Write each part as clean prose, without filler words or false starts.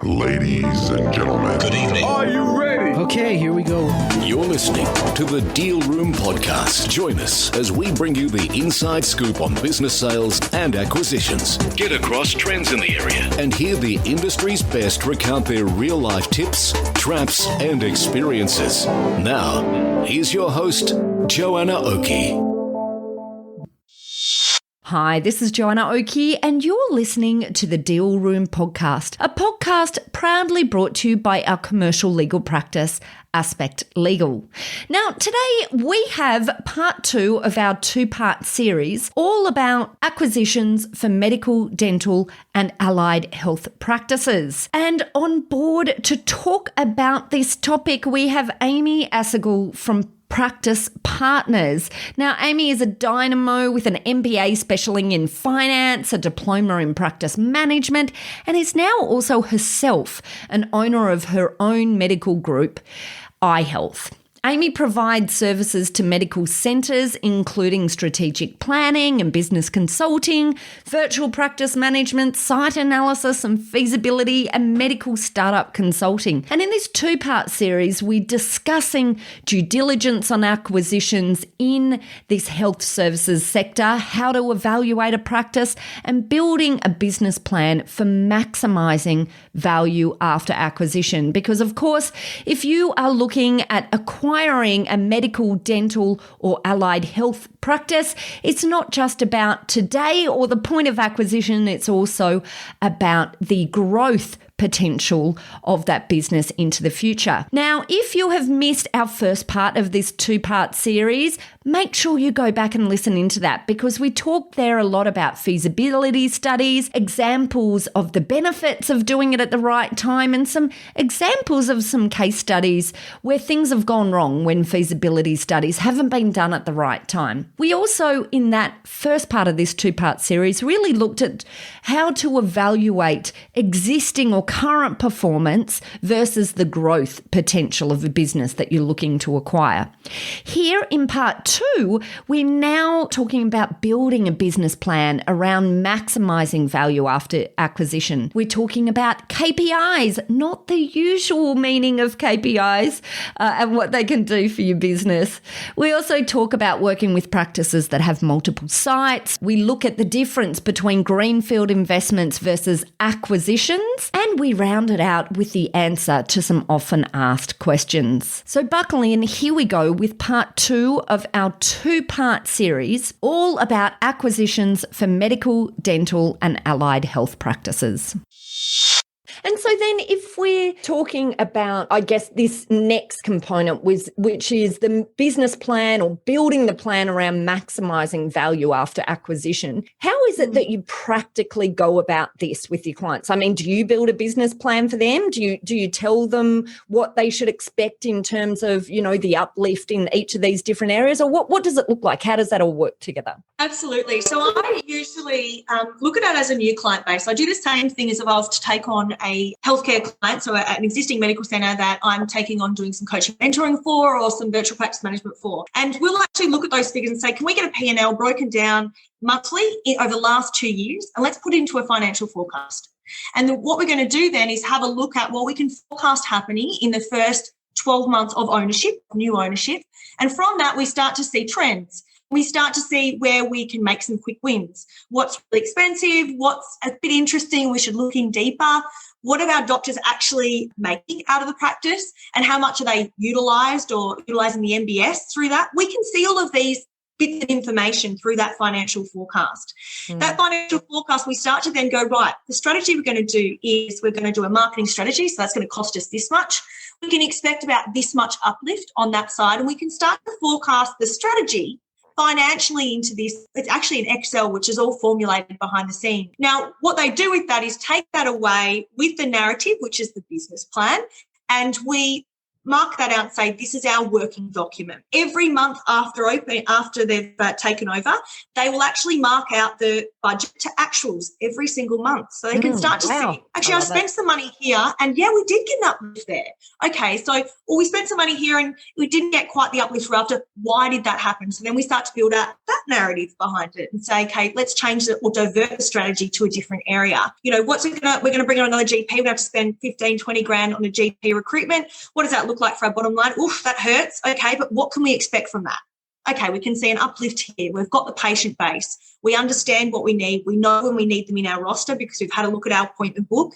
Ladies and gentlemen. Good evening. Are you ready? Okay, here we go. You're listening to the Deal Room Podcast. Join us as we bring you the inside scoop on business sales and acquisitions. Get across trends in the area and hear the industry's best recount their real-life tips, traps, and experiences. Now, here's your host, Joanna Oakey. Hi, this is Joanna Oakey, and you're listening to the Deal Room Podcast, a podcast proudly brought to you by our commercial legal practice, Aspect Legal. Now, today we have part 2 of our 2-part series, all about acquisitions for medical, dental, and allied health practices. And on board to talk about this topic, we have Ami Assigal from Practice Partners. Now, Ami is a dynamo with an MBA specializing in finance, a diploma in practice management, and is now also herself an owner of her own medical group, iHealth. Ami provides services to medical centres, including strategic planning and business consulting, virtual practice management, site analysis and feasibility, and medical startup consulting. And in this 2-part series, we're discussing due diligence on acquisitions in this health services sector, how to evaluate a practice, and building a business plan for maximising value after acquisition. Because, of course, if you are looking at acquiring a medical, dental, or allied health practice, it's not just about today or the point of acquisition, it's also about the growth potential of that business into the future. Now, if you have missed our first part of this 2-part series, make sure you go back and listen into that, because we talked there a lot about feasibility studies, examples of the benefits of doing it at the right time, and some examples of some case studies where things have gone wrong when feasibility studies haven't been done at the right time. We also, in that first part of this 2-part series, really looked at how to evaluate existing or current performance versus the growth potential of a business that you're looking to acquire. Here in part 2, we're now talking about building a business plan around maximising value after acquisition. We're talking about KPIs, not the usual meaning of KPIs, and what they can do for your business. We also talk about working with practices that have multiple sites. We look at the difference between greenfield investments versus acquisitions, and we round it out with the answer to some often asked questions. So buckle in, here we go with part 2 of our 2-part series, all about acquisitions for medical, dental, and allied health practices. And so then if we're talking about, I guess, this next component, which is the business plan or building the plan around maximising value after acquisition, how is it that you practically go about this with your clients? I mean, do you build a business plan for them? Do you tell them what they should expect in terms of, the uplift in each of these different areas? Or what does it look like? How does that all work together? Absolutely. So I usually look at it as a new client base. I do the same thing as if I was to take on a healthcare client, so an existing medical centre that I'm taking on doing some coaching mentoring for or some virtual practice management for. And we'll actually look at those figures and say, can we get a P&L broken down monthly over the last 2 years? And let's put it into a financial forecast. And what we're going to do then is have a look at what we can forecast happening in the first 12 months of ownership, new ownership. And from that, we start to see trends. We start to see where we can make some quick wins. What's really expensive? What's a bit interesting? We should look in deeper. What are our doctors actually making out of the practice, and how much are they utilised or utilising the MBS through that? We can see all of these bits of information through that financial forecast. That financial forecast, we start to then go, right, the strategy we're going to do is we're going to do a marketing strategy, so that's going to cost us this much. We can expect about this much uplift on that side, and we can start to forecast the strategy financially into this. It's actually an Excel, which is all formulated behind the scene. Now, what they do with that is take that away with the narrative, which is the business plan, and we mark that out and say, this is our working document. Every month after they've taken over, they will actually mark out the budget to actuals every single month. So they can start to see, actually, I spent some money here and, yeah, we did get an uplift there. Okay, so, or we spent some money here and we didn't get quite the uplift we're after. Why did that happen? So then we start to build out that narrative behind it and say, okay, let's change it or divert the strategy to a different area. You know, we're going to bring on another GP. We have to spend 15, 20 grand on a GP recruitment. What does that look like for our bottom line? Oof, that hurts. Okay, but what can we expect from that? Okay, we can see an uplift here. We've got the patient base. We understand what we need. We know when we need them in our roster because we've had a look at our appointment book.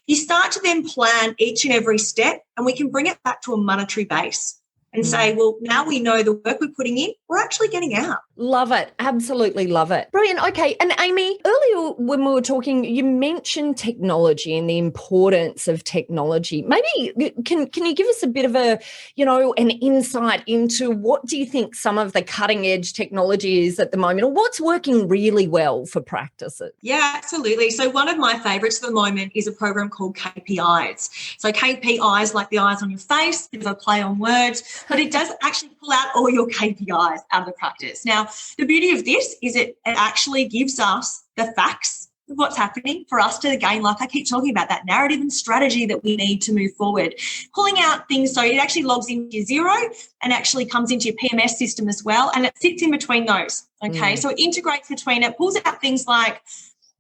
You start to then plan each and every step, and we can bring it back to a monetary base and say, well, now we know the work we're putting in, we're actually getting out. Love it. Absolutely love it. Brilliant. Okay. And Amy, earlier when we were talking, you mentioned technology and the importance of technology. Maybe can you give us a bit of a, an insight into what do you think some of the cutting edge technology is at the moment, or what's working really well for practices? Yeah, absolutely. So one of my favourites at the moment is a program called KPIs. So KPIs, like the eyes on your face, bit of a play on words, but it does actually pull out all your KPIs out of the practice. Now, the beauty of this is it actually gives us the facts of what's happening for us to gain, like I keep talking about, that narrative and strategy that we need to move forward. Pulling out things, so it actually logs into your Xero and actually comes into your PMS system as well, and it sits in between those, okay? So it integrates between it, pulls out things like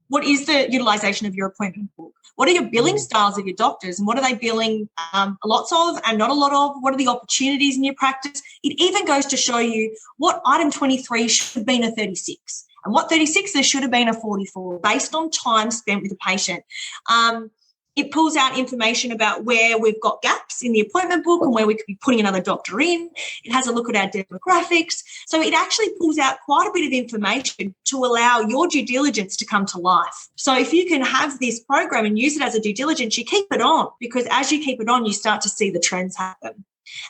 what is the utilisation of your appointment book? What are your billing styles of your doctors, and what are they billing lots of and not a lot of? What are the opportunities in your practice? It even goes to show you what item 23 should have been a 36 and what 36 there should have been a 44 based on time spent with the patient. It pulls out information about where we've got gaps in the appointment book and where we could be putting another doctor in. It has a look at our demographics. So it actually pulls out quite a bit of information to allow your due diligence to come to life. So if you can have this program and use it as a due diligence, you keep it on, because as you keep it on, you start to see the trends happen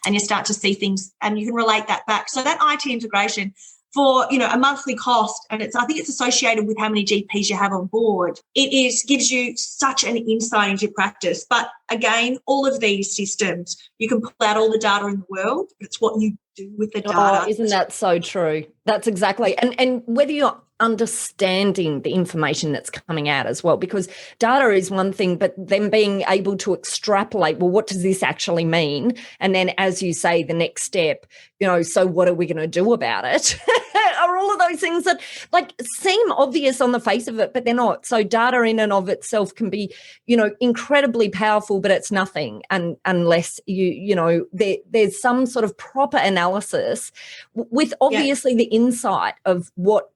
and you start to see things and you can relate that back. So that IT integration for, a monthly cost, and I think it's associated with how many GPs you have on board. It gives you such an insight into your practice. But again, all of these systems, you can pull out all the data in the world, but it's what you do with the data. Oh, isn't that so true? That's exactly. And whether you're understanding the information that's coming out as well, because data is one thing, but then being able to extrapolate, well, what does this actually mean? And then, as you say, the next step, so what are we going to do about it? Are all of those things that seem obvious on the face of it, but they're not. So data in and of itself can be, incredibly powerful, but it's nothing unless there's some sort of proper analysis with obviously the insight of what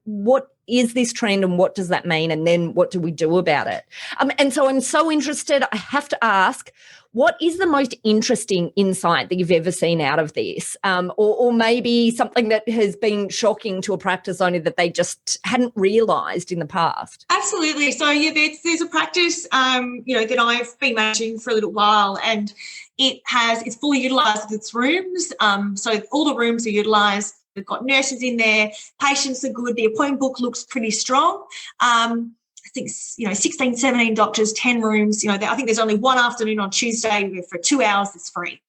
is this trend and what does that mean, and then what do we do about it? And so I'm so interested, I have to ask, what is the most interesting insight that you've ever seen out of this? Or maybe something that has been shocking to a practice owner that they just hadn't realised in the past? Absolutely. So, there's a practice, that I've been managing for a little while, and it's fully utilised with its rooms. So all the rooms are utilised. We've got nurses in there. Patients are good. The appointment book looks pretty strong. I think, 16, 17 doctors, 10 rooms. I think there's only one afternoon on Tuesday where for 2 hours it's free.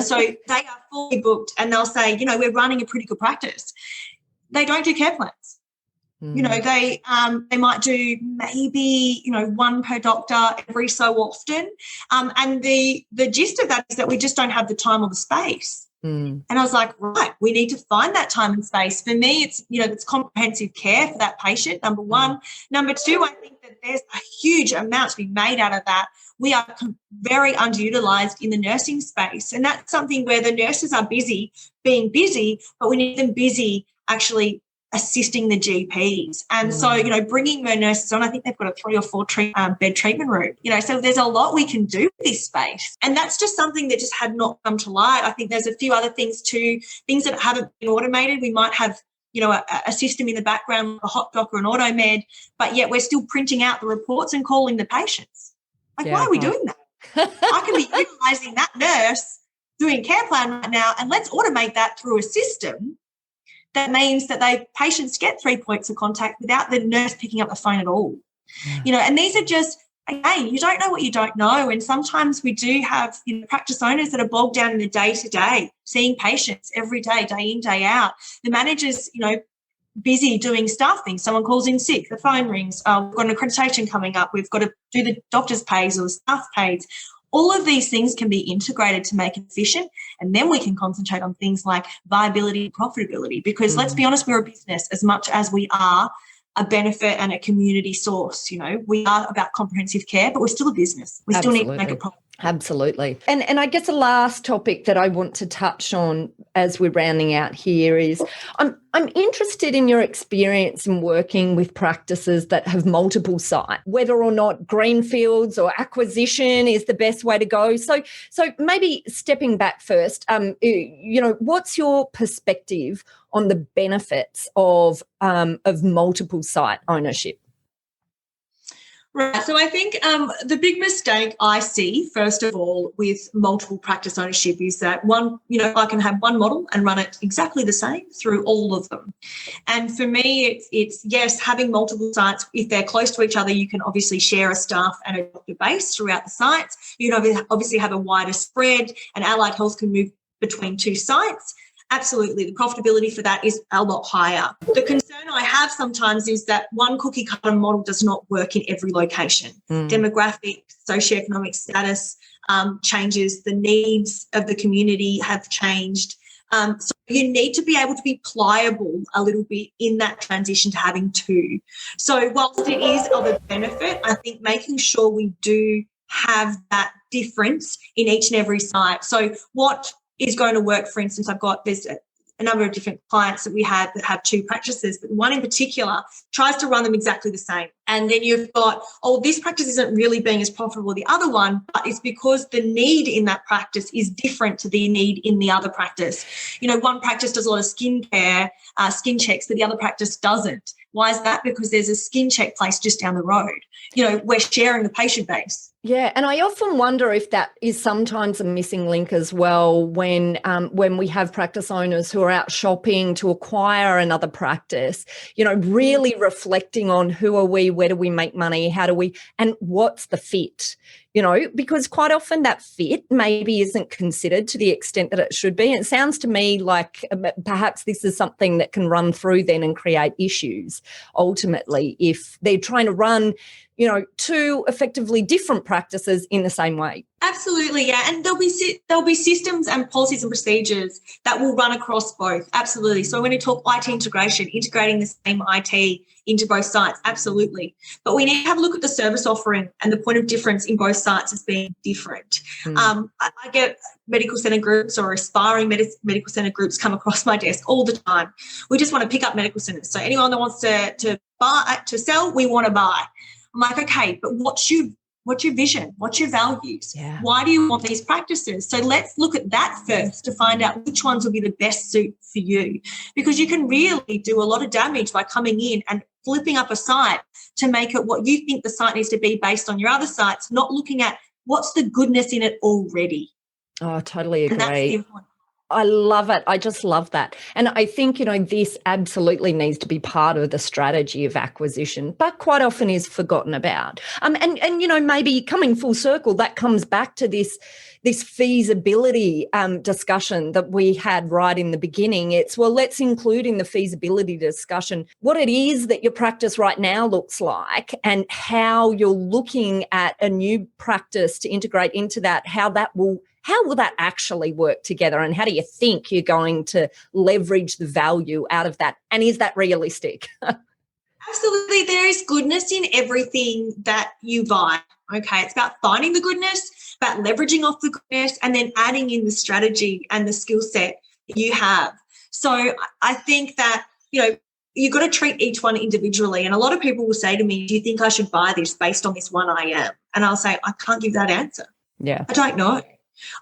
So they are fully booked, and they'll say, we're running a pretty good practice. They don't do care plans. They might do maybe, one per doctor every so often. And the gist of that is that we just don't have the time or the space. And I was like, right, we need to find that time and space. For me, it's, it's comprehensive care for that patient, number one. Number two, I think that there's a huge amount to be made out of that. We are very underutilised in the nursing space. And that's something where the nurses are being busy, but we need them busy actually assisting the GPs. And so, bringing more nurses on, I think they've got a 3 or 4 bed treatment room, so there's a lot we can do with this space. And that's just something that just had not come to light. I think there's a few other things too, things that haven't been automated. We might have, a system in the background, a hot doc or an automed, but yet we're still printing out the reports and calling the patients. Why are we doing that? I can be utilising that nurse doing care plan right now, and let's automate that through a system. That means that patients get 3 points of contact without the nurse picking up the phone at all. And these are just again, you don't know what you don't know. And sometimes we do have practice owners that are bogged down in the day-to-day, seeing patients every day, day in, day out. The manager's, busy doing staffing. Someone calls in sick, the phone rings. We've got an accreditation coming up. We've got to do the doctor's pays or the staff pays. All of these things can be integrated to make it efficient, and then we can concentrate on things like viability and profitability, because let's be honest, we're a business as much as we are a benefit and a community source. We are about comprehensive care, but we're still a business. We still need to make a profit. Absolutely. And I guess the last topic that I want to touch on as we're rounding out here is I'm interested in your experience in working with practices that have multiple sites, whether or not greenfields or acquisition is the best way to go. So maybe stepping back first, what's your perspective on the benefits of multiple site ownership? Right. So I think the big mistake I see, first of all, with multiple practice ownership is that I can have one model and run it exactly the same through all of them. And for me, it's yes, having multiple sites, if they're close to each other, you can obviously share a staff and a doctor base throughout the sites. You can obviously have a wider spread, and allied health can move between two sites. Absolutely. The profitability for that is a lot higher. The concern I have sometimes is that one cookie cutter model does not work in every location. Demographic, socioeconomic status changes, the needs of the community have changed. So you need to be able to be pliable a little bit in that transition to having two. So whilst it is of a benefit, I think making sure we do have that difference in each and every site. So what is going to work, for instance, there's a number of different clients that we have that have two practices, but one in particular tries to run them exactly the same. And then you've got, this practice isn't really being as profitable as the other one, but it's because the need in that practice is different to the need in the other practice. One practice does a lot of skin care, skin checks, but the other practice doesn't. Why is that? Because there's a skin check place just down the road. We're sharing the patient base. Yeah, and I often wonder if that is sometimes a missing link as well when we have practice owners who are out shopping to acquire another practice, really reflecting on who are we, where do we make money, how do we, and what's the fit, because quite often that fit maybe isn't considered to the extent that it should be. And it sounds to me like perhaps this is something that can run through then and create issues ultimately if they're trying to run two effectively different practices in the same way. Absolutely, yeah. And there'll be systems and policies and procedures that will run across both. Absolutely. So when we talk IT integration, integrating the same IT into both sites, absolutely. But we need to have a look at the service offering and the point of difference in both sites as being different. I get medical centre groups or aspiring medical centre groups come across my desk all the time. We just want to pick up medical centres. So anyone that wants to sell, we want to buy. I'm like, okay, but what's your vision? What's your values? Yeah. Why do you want these practices? So let's look at that first to find out which ones will be the best suit for you, because you can really do a lot of damage by coming in and flipping up a site to make it what you think the site needs to be based on your other sites, not looking at what's the goodness in it already. Oh, I totally agree. And that's the important. I love it. I just love that. And I think, this absolutely needs to be part of the strategy of acquisition, but quite often is forgotten about. And maybe coming full circle, that comes back to this feasibility discussion that we had right in the beginning. It's, let's include in the feasibility discussion what it is that your practice right now looks like and how you're looking at a new practice to integrate into that, how will that actually work together, and how do you think you're going to leverage the value out of that? And is that realistic? Absolutely. There is goodness in everything that you buy. Okay. It's about finding the goodness, about leveraging off the goodness, and then adding in the strategy and the skill set that you have. So I think that, you've got to treat each one individually. And a lot of people will say to me, do you think I should buy this based on this one I am? And I'll say, I can't give that answer. Yeah. I don't know.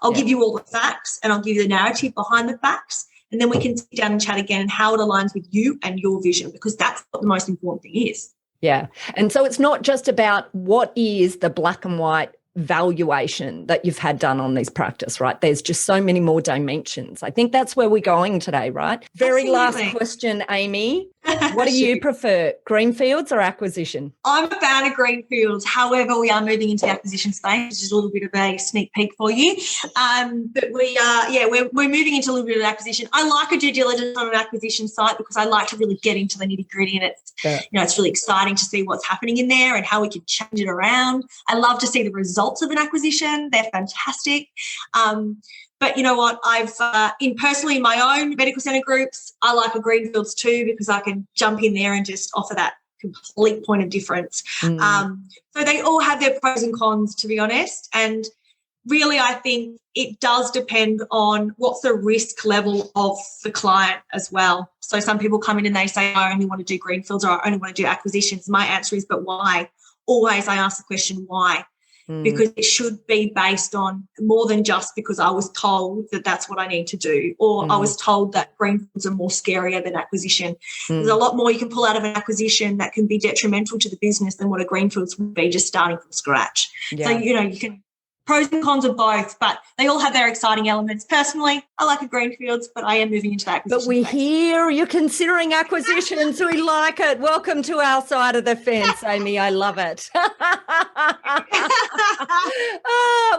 I'll give you all the facts, and I'll give you the narrative behind the facts, and then we can sit down and chat again and how it aligns with you and your vision, because that's what the most important thing is. Yeah. And so it's not just about what is the black and white valuation that you've had done on this practice, right? There's just so many more dimensions. I think that's where we're going today, right? Very Absolutely. Last question, Amy. What do you prefer, greenfields or acquisition? I'm a fan of greenfields. However, we are moving into the acquisition space, which is a little bit of a sneak peek for you. But we are, we're moving into a little bit of acquisition. I like a due diligence on an acquisition site because I like to really get into the nitty gritty, and it's really exciting to see what's happening in there and how we can change it around. I love to see the results of an acquisition. They're fantastic. But you know what? I've personally in my own medical centre groups, I like a greenfields too because I can jump in there and just offer that complete point of difference. So they all have their pros and cons, to be honest. And really, I think it does depend on what's the risk level of the client as well. So some people come in and they say, I only want to do greenfields or I only want to do acquisitions. My answer is, but why? Always I ask the question, why? Because it should be based on more than just because I was told that that's what I need to do, or I was told that greenfields are more scarier than acquisition. There's a lot more you can pull out of an acquisition that can be detrimental to the business than what a greenfields would be just starting from scratch. So, you can pros and cons of both, but they all have their exciting elements. Personally, I like a greenfields, but I am moving into that acquisition. But we space. hear you're considering acquisitions. We like it. Welcome to our side of the fence, Amy. I love it.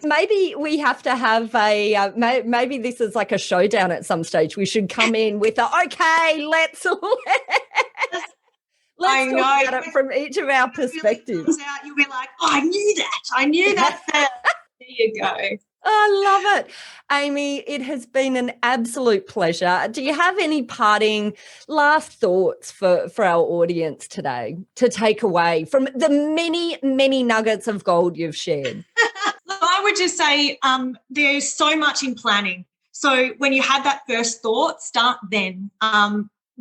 Maybe we have to have maybe this is like a showdown at some stage. We should come in with let's talk about it from each of our perspectives. You'll be like, I knew that. There you go. I love it. Amy, it has been an absolute pleasure. Do you have any parting last thoughts for our audience today to take away from the many, many nuggets of gold you've shared? I would just say there's so much in planning. So when you have that first thought, start then.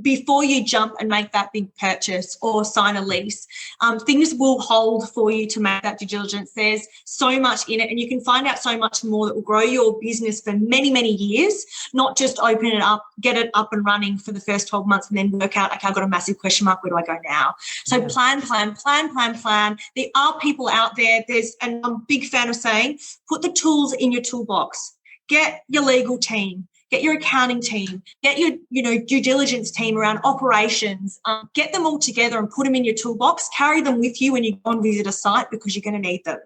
Before you jump and make that big purchase or sign a lease, things will hold for you to make that due diligence. There's so much in it, and you can find out so much more that will grow your business for many, many years, not just open it up, get it up and running for the first 12 months and then work out, okay, I've got a massive question mark, where do I go now? So plan. There are people out there, and I'm a big fan of saying, put the tools in your toolbox. Get your legal team. Get your accounting team, get your, due diligence team around operations, get them all together and put them in your toolbox, carry them with you when you go and visit a site because you're going to need them.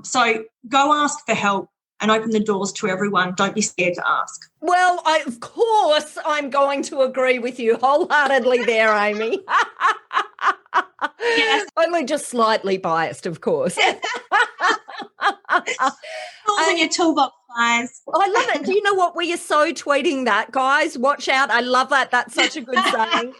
So go ask for help and open the doors to everyone. Don't be scared to ask. Well, of course, I'm going to agree with you wholeheartedly there, Amy. Yes. Only just slightly biased, of course. Tools in your toolbox, guys. I love it. Do you know what? We are so tweeting that, guys. Watch out. I love that. That's such a good saying.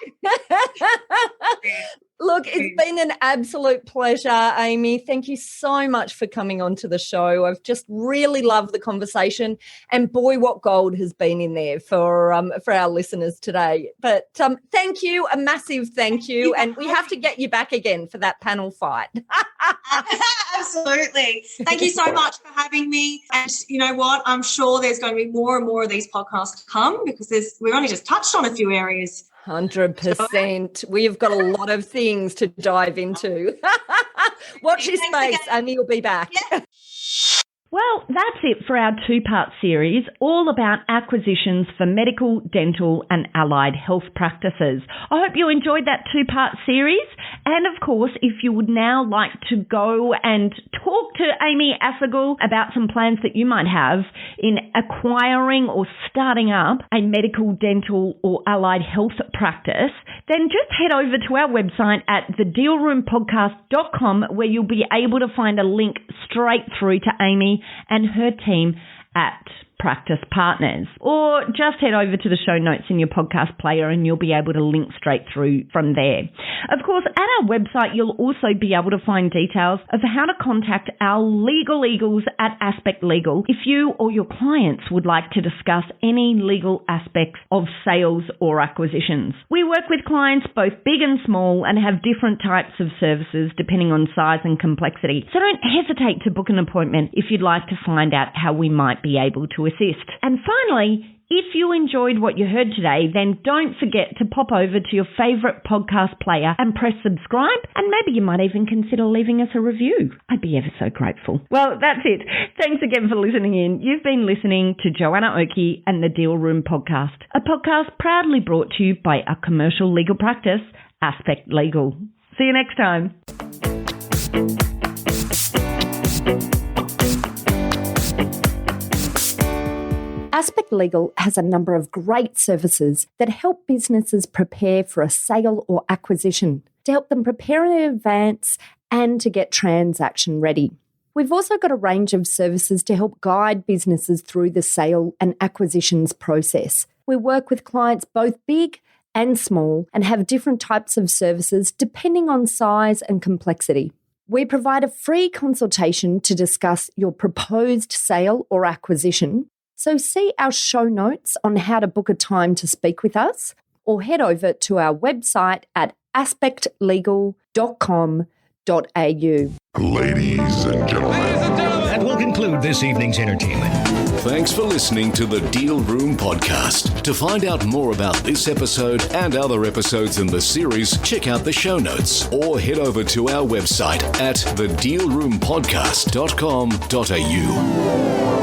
Look, it's been an absolute pleasure, Amy. Thank you so much for coming on to the show. I've just really loved the conversation, and boy, what gold has been in there for our listeners today. But thank you, a massive thank you, and we have to get you back again for that panel fight. Absolutely. Thank you so much for having me. And you know what? I'm sure there's going to be more and more of these podcasts to come because we've only just touched on a few areas. 100%. We've got a lot of things to dive into. Watch this space. Amy will be back. Yeah. Well, that's it for our two-part series, all about acquisitions for medical, dental and allied health practices. I hope you enjoyed that two-part series. And of course, if you would now like to go and talk to Ami Assigal about some plans that you might have in acquiring or starting up a medical, dental or allied health practice, then just head over to our website at thedealroompodcast.com where you'll be able to find a link straight through to Amy and her team at Practice Partners. Or just head over to the show notes in your podcast player and you'll be able to link straight through from there. Of course, at our website, you'll also be able to find details of how to contact our legal eagles at Aspect Legal if you or your clients would like to discuss any legal aspects of sales or acquisitions. We work with clients both big and small and have different types of services depending on size and complexity. So don't hesitate to book an appointment if you'd like to find out how we might be able to assist. And finally, if you enjoyed what you heard today, then don't forget to pop over to your favourite podcast player and press subscribe, and maybe you might even consider leaving us a review. I'd be ever so grateful. Well, that's it. Thanks again for listening in. You've been listening to Joanna Oakey and the Deal Room Podcast, a podcast proudly brought to you by our commercial legal practice, Aspect Legal. See you next time. Aspect Legal has a number of great services that help businesses prepare for a sale or acquisition, to help them prepare in advance and to get transaction ready. We've also got a range of services to help guide businesses through the sale and acquisitions process. We work with clients both big and small and have different types of services depending on size and complexity. We provide a free consultation to discuss your proposed sale or acquisition. So see our show notes on how to book a time to speak with us, or head over to our website at aspectlegal.com.au. Ladies and gentlemen. That will conclude this evening's entertainment. Thanks for listening to the Deal Room Podcast. To find out more about this episode and other episodes in the series, check out the show notes or head over to our website at thedealroompodcast.com.au.